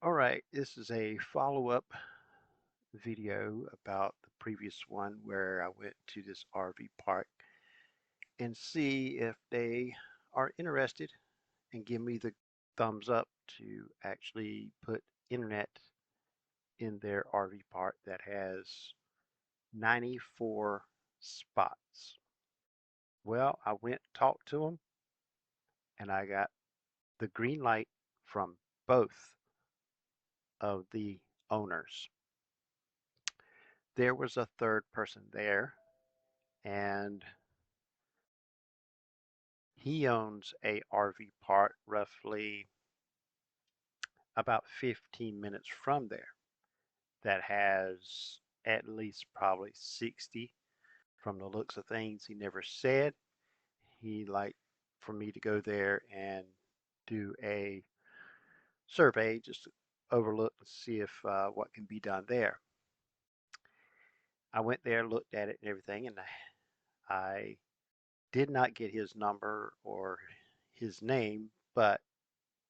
All right, this is a follow-up video about the previous one where I went to this RV park and see if they are interested and give me the thumbs up to actually put internet in their RV park that has 94 spots. Well, I went and talked to them and I got the green light from both of the owners. There was a third person there and he owns a RV park roughly about 15 minutes from there that has at least probably 60 from the looks of things. He never said. He liked for me to go there and do a survey just to overlook and see if what can be done there. I went there, looked at it and everything, and I did not get his number or his name, but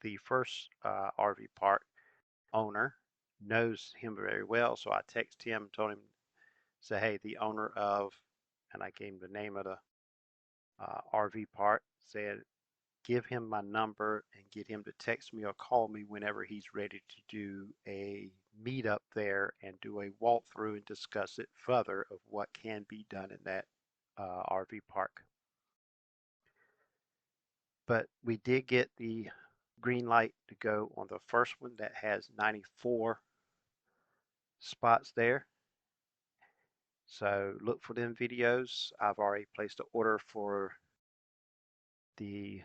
the first RV park owner knows him very well. So I texted him, told him, say, hey, the owner of, and I gave him the name of the RV park, said, give him my number and get him to text me or call me whenever he's ready to do a meetup there and do a walkthrough and discuss it further of what can be done in that RV park. But we did get the green light to go on the first one that has 94 spots there. So look for them videos. I've already placed an order for the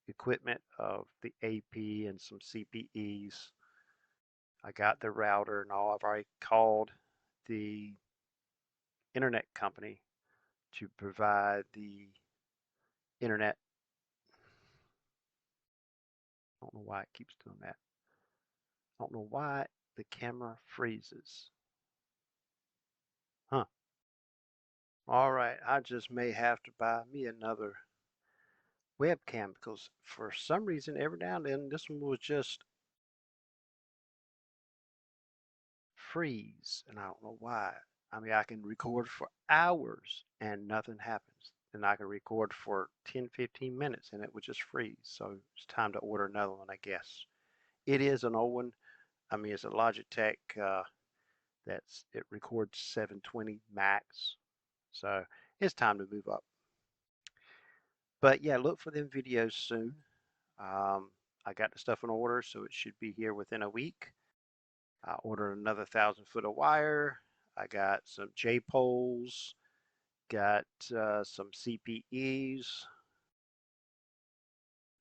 equipment of the AP and some CPEs. I got the router and all. I've already called the internet company to provide the internet. I don't know why it keeps doing that. I don't know why the camera freezes. Huh. All right, I just may have to buy me another webcam because for some reason every now and then this one will just freeze and I don't know why. I mean, I can record for hours and nothing happens. And I can record for 10, 15 minutes and it would just freeze. So it's time to order another one, I guess. It is an old one. I mean, it's a Logitech it records 720 max. So it's time to move up. But yeah, look for them videos soon. I got the stuff in order, so it should be here within a week. I ordered another 1,000 foot of wire. I got some J poles, got some CPEs.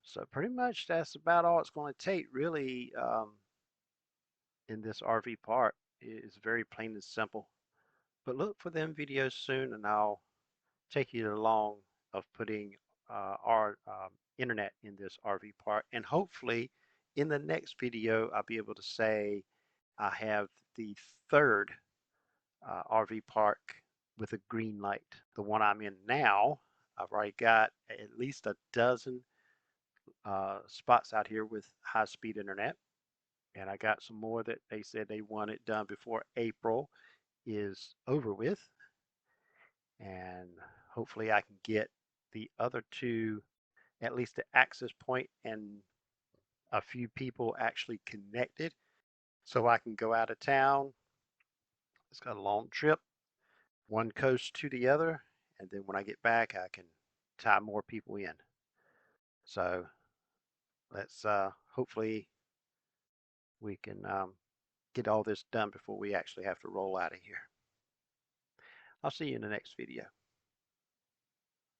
So pretty much that's about all it's going to take, really, in this RV park. It's very plain and simple. But look for them videos soon, and I'll take you along of putting our internet in this RV park. And hopefully, in the next video, I'll be able to say I have the third RV park with a green light. The one I'm in now, I've already got at least a dozen spots out here with high-speed internet. And I got some more that they said they want it done before April is over with. And hopefully I can get the other two, at least the access point and a few people actually connected so I can go out of town. It's got a long trip, one coast to the other, and then when I get back, I can tie more people in. So let's hopefully we can get all this done before we actually have to roll out of here. I'll see you in the next video.